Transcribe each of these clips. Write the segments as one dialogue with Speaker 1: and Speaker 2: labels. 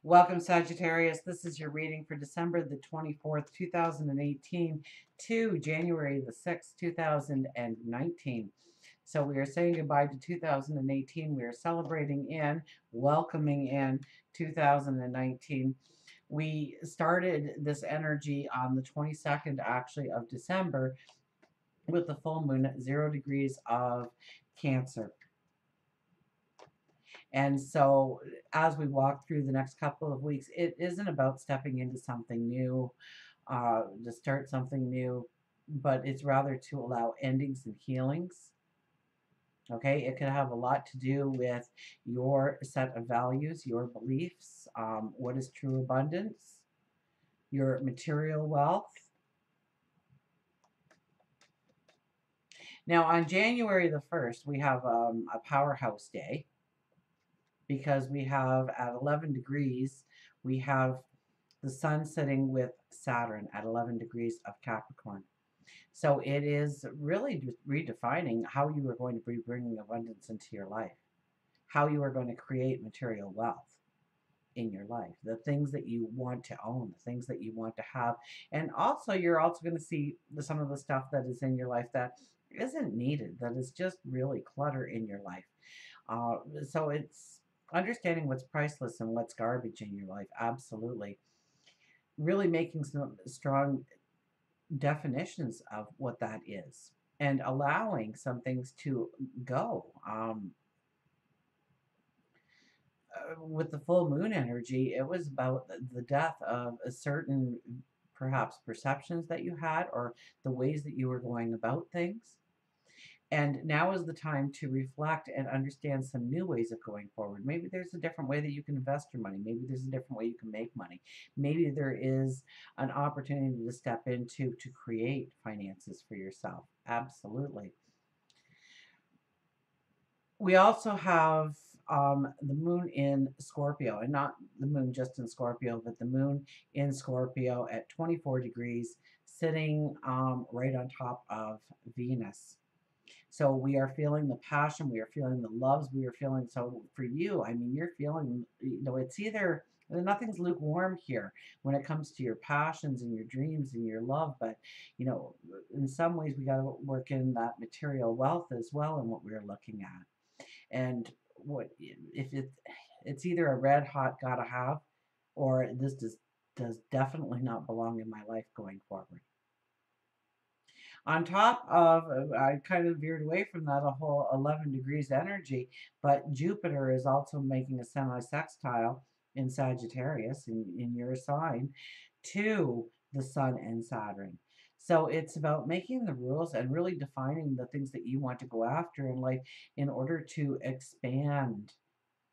Speaker 1: Welcome, Sagittarius. This is your reading for December the 24th, 2018 to January the 6th, 2019. So we are saying goodbye to 2018. We are celebrating in, welcoming in 2019. We started this energy on the 22nd, actually, of December with the full moon at 0 degrees of Cancer. And so, as we walk through the next couple of weeks, it isn't about stepping into something new, to start something new, but it's rather to allow endings and healings. Okay, it could have a lot to do with your set of values, your beliefs, what is true abundance, your material wealth. Now, on January the 1st, we have a powerhouse day because we have at 11 degrees, we have the sun sitting with Saturn at 11 degrees of Capricorn. So it is really redefining how you are going to be bringing abundance into your life, how you are going to create material wealth in your life, the things that you want to own, the things that you want to have. And also, you're also going to see some of the stuff that is in your life that isn't needed, that is just really clutter in your life. So it's understanding what's priceless and what's garbage in your life. Absolutely. Really making some strong definitions of what that is and allowing some things to go. With the full moon energy, it was about the death of a certain perhaps perceptions that you had or the ways that you were going about things. And now is the time to reflect and understand some new ways of going forward. Maybe there's a different way that you can invest your money. Maybe there's a different way you can make money. Maybe there is an opportunity to step into to create finances for yourself. Absolutely. We also have the moon in Scorpio, and not the moon just in Scorpio, but the moon in Scorpio at 24 degrees, sitting right on top of Venus. So we are feeling the passion, we are feeling the loves, we are feeling, so for you, I mean, you're feeling, it's either, nothing's lukewarm here when it comes to your passions and your dreams and your love, but, in some ways we got to work in that material wealth as well and what we're looking at. And what, if it's either a red hot gotta have, or this does definitely not belong in my life going forward. On top of, I kind of veered away from that a whole 11 degrees energy, but Jupiter is also making a semi-sextile in Sagittarius, in your sign, to the Sun and Saturn. So it's about making the rules and really defining the things that you want to go after in life in order to expand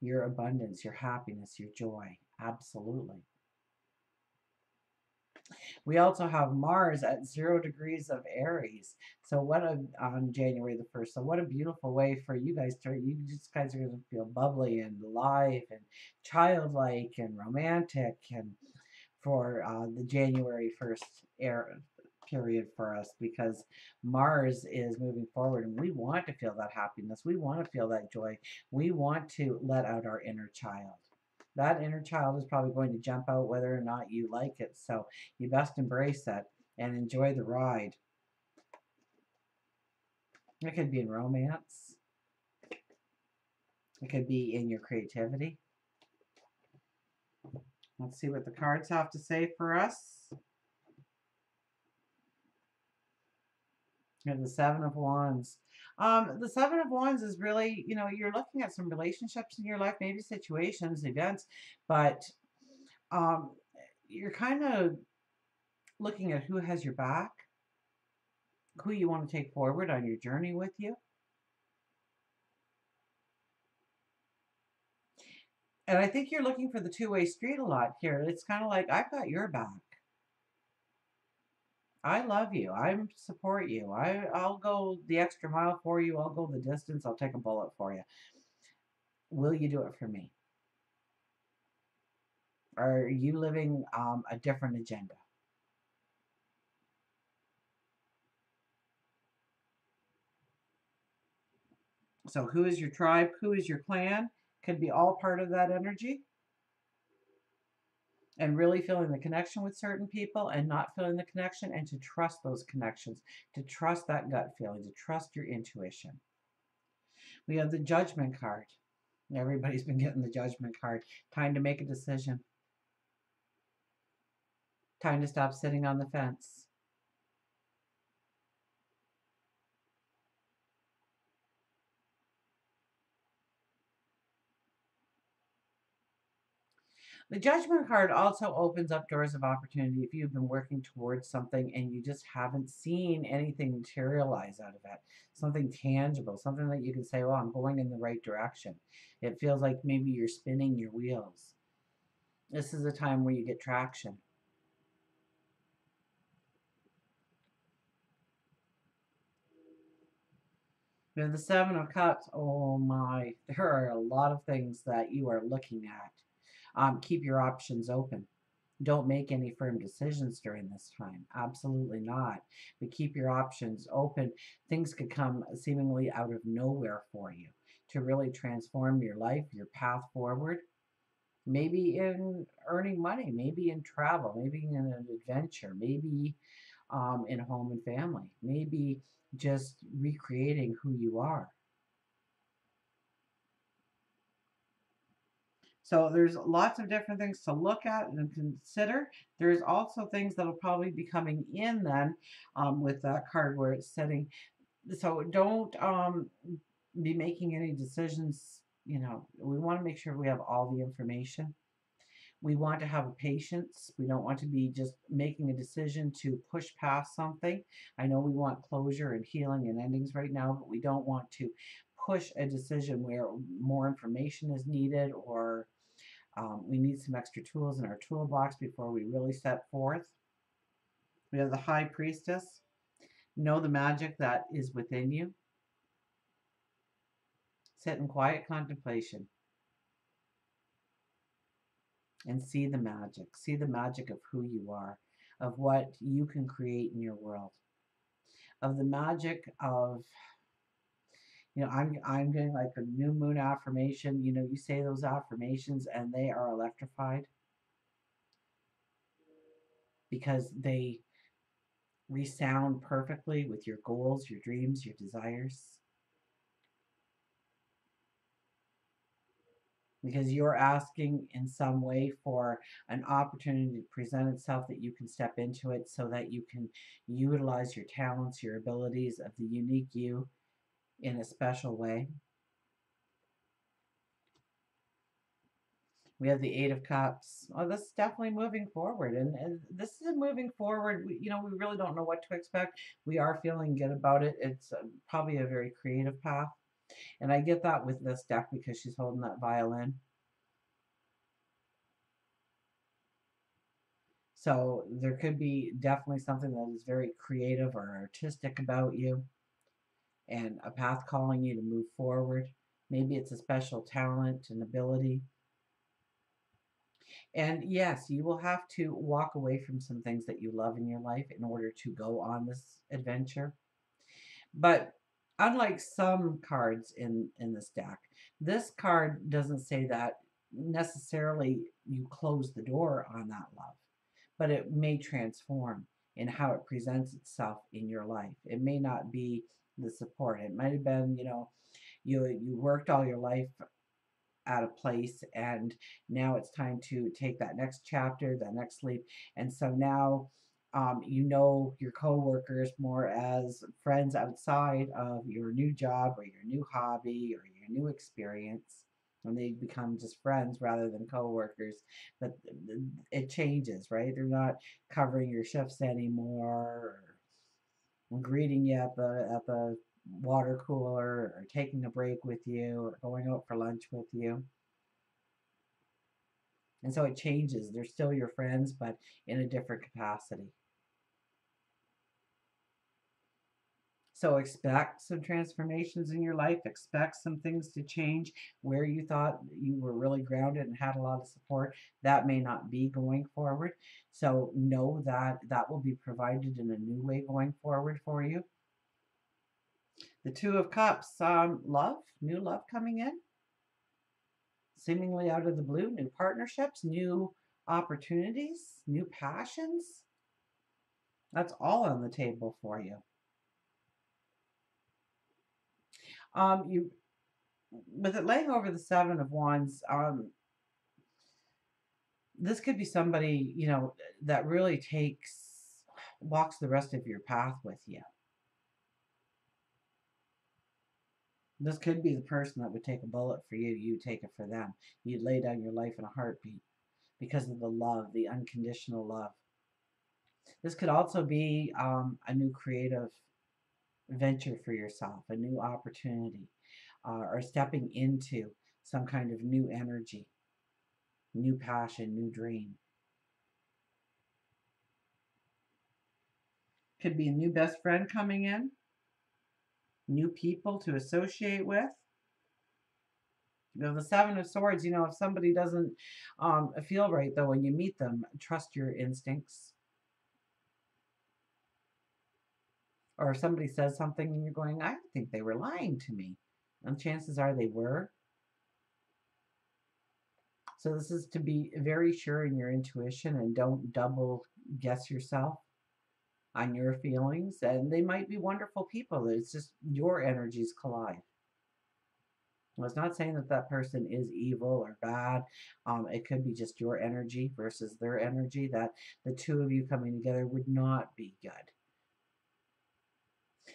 Speaker 1: your abundance, your happiness, your joy. Absolutely. We also have Mars at 0 degrees of Aries. So what a on January the 1st. So what a beautiful way for you guys to, you just guys are going to feel bubbly and alive and childlike and romantic, and for the January 1st period for us, because Mars is moving forward and we want to feel that happiness. We want to feel that joy. We want to let out our inner child. That inner child is probably going to jump out whether or not you like it. So you best embrace it and enjoy the ride. It could be in romance. It could be in your creativity. Let's see what the cards have to say for us. And the Seven of Wands. The Seven of Wands is really, you're looking at some relationships in your life, maybe situations, events, but um, you're kind of looking at who has your back, who you want to take forward on your journey with you. And I think you're looking for the two-way street a lot here. It's kind of like, I've got your back. I love you. I support you. I'll go the extra mile for you. I'll go the distance. I'll take a bullet for you. Will you do it for me? Or are you living a different agenda? So who is your tribe? Who is your clan? Could be all part of that energy. and really feeling the connection with certain people and not feeling the connection, and to trust those connections, to trust that gut feeling, to trust your intuition. We have the Judgment card. Everybody's been getting the Judgment card. Time to make a decision. Time to stop sitting on the fence. The Judgment card also opens up doors of opportunity if you've been working towards something and you just haven't seen anything materialize out of it. Something tangible, something that you can say, "Oh, I'm going in the right direction." It feels like maybe you're spinning your wheels. This is a time where you get traction. We have the Seven of Cups. Oh my, there are a lot of things that you are looking at. Keep your options open. Don't make any firm decisions during this time. Absolutely not. But keep your options open. Things could come seemingly out of nowhere for you to really transform your life, your path forward. Maybe in earning money, maybe in travel, maybe in an adventure, maybe in home and family, maybe just recreating who you are. So there's lots of different things to look at and consider. There's also things that'll probably be coming in then with that card where it's setting. So don't be making any decisions. We want to make sure we have all the information. We want to have a patience. We don't want to be just making a decision to push past something. I know we want closure and healing and endings right now, but we don't want to push a decision where more information is needed, or we need some extra tools in our toolbox before we really step forth. We have the High Priestess. Know the magic that is within you. Sit in quiet contemplation and see the magic. See the magic of who you are, of what you can create in your world, of the magic of, I'm getting like a new moon affirmation. You say those affirmations and they are electrified because they resound perfectly with your goals, your dreams, your desires. Because you're asking in some way for an opportunity to present itself, that you can step into it so that you can utilize your talents, your abilities of the unique you in a special way. We have the Eight of Cups. Oh, this is definitely moving forward. And this is moving forward. We really don't know what to expect. We are feeling good about it. It's probably a very creative path. And I get that with this deck because she's holding that violin. So there could be definitely something that is very creative or artistic about you, and a path calling you to move forward. Maybe it's a special talent and ability. And yes, you will have to walk away from some things that you love in your life in order to go on this adventure. But unlike some cards in this deck, this card doesn't say that necessarily you close the door on that love, but it may transform in how it presents itself in your life. It may not be the support. It might have been, you worked all your life at a place, and now it's time to take that next chapter, that next leap. And so now your coworkers more as friends outside of your new job or your new hobby or your new experience, and they become just friends rather than coworkers. But it changes, right? They're not covering your shifts anymore, or greeting you at the water cooler, or taking a break with you, or going out for lunch with you. And so it changes. They're still your friends, but in a different capacity. So expect some transformations in your life. Expect some things to change where you thought you were really grounded and had a lot of support. That may not be going forward. So know that that will be provided in a new way going forward for you. The Two of Cups, love, new love coming in, seemingly out of the blue, new partnerships, new opportunities, new passions. That's all on the table for you. You with it laying over the Seven of Wands, this could be somebody, that really walks the rest of your path with you. This could be the person that would take a bullet for you, you take it for them. You'd lay down your life in a heartbeat because of the love, the unconditional love. This could also be a new creative venture for yourself, a new opportunity, or stepping into some kind of new energy, new passion, new dream. Could be a new best friend coming in, new people to associate with. The Seven of Swords, if somebody doesn't feel right, though, when you meet them, trust your instincts. Or if somebody says something and you're going, I think they were lying to me. And chances are they were. So this is to be very sure in your intuition and don't double guess yourself on your feelings. And they might be wonderful people. It's just your energies collide. Well, it's not saying that that person is evil or bad. It could be just your energy versus their energy, that the two of you coming together would not be good.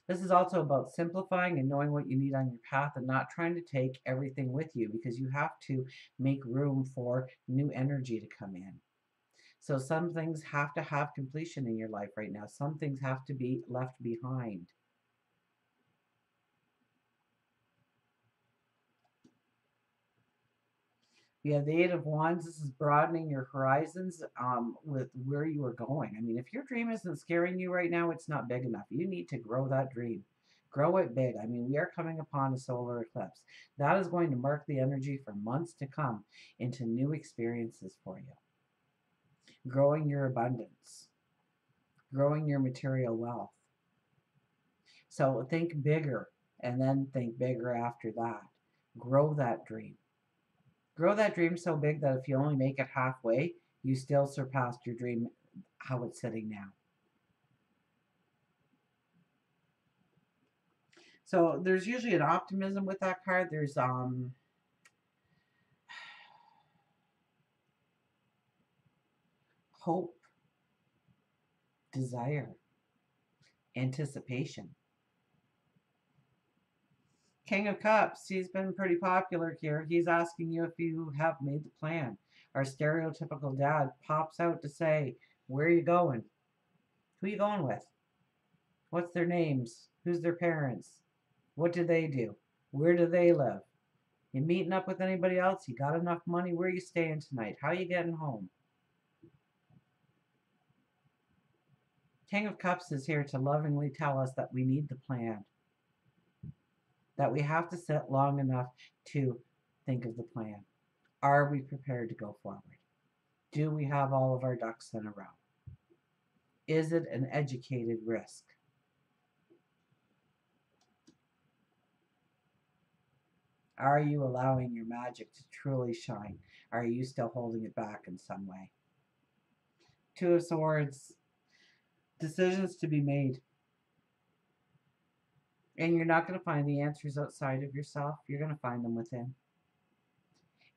Speaker 1: This is also about simplifying and knowing what you need on your path and not trying to take everything with you, because you have to make room for new energy to come in. So some things have to have completion in your life right now. Some things have to be left behind. You have the Eight of Wands. This is broadening your horizons with where you are going. I mean, if your dream isn't scaring you right now, it's not big enough. You need to grow that dream. Grow it big. I mean, we are coming upon a solar eclipse. That is going to mark the energy for months to come into new experiences for you. Growing your abundance. Growing your material wealth. So think bigger and then think bigger after that. Grow that dream. Grow that dream so big that if you only make it halfway, you still surpassed your dream how it's sitting now. So there's usually an optimism with that card. There's hope, desire, anticipation. King of Cups, he's been pretty popular here. He's asking you if you have made the plan. Our stereotypical dad pops out to say, where are you going? Who are you going with? What's their names? Who's their parents? What do they do? Where do they live? You meeting up with anybody else? You got enough money? Where are you staying tonight? How are you getting home? King of Cups is here to lovingly tell us that we need the plan. That we have to sit long enough to think of the plan. Are we prepared to go forward? Do we have all of our ducks in a row? Is it an educated risk? Are you allowing your magic to truly shine? Are you still holding it back in some way? Two of Swords, decisions to be made. And you're not going to find the answers outside of yourself. You're going to find them within.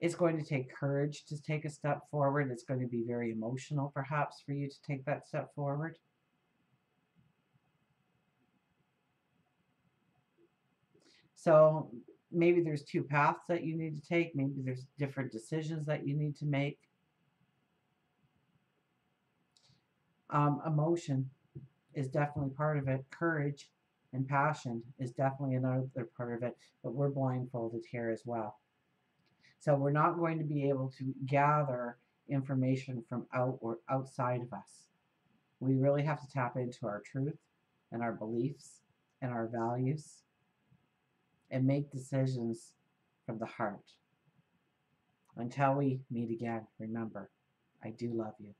Speaker 1: It's going to take courage to take a step forward. It's going to be very emotional, perhaps, for you to take that step forward. So maybe there's two paths that you need to take. Maybe there's different decisions that you need to make. Emotion is definitely part of it. Courage and passion is definitely another part of it. But we're blindfolded here as well. So we're not going to be able to gather information from outside of us. We really have to tap into our truth and our beliefs and our values and make decisions from the heart. Until we meet again, remember, I do love you.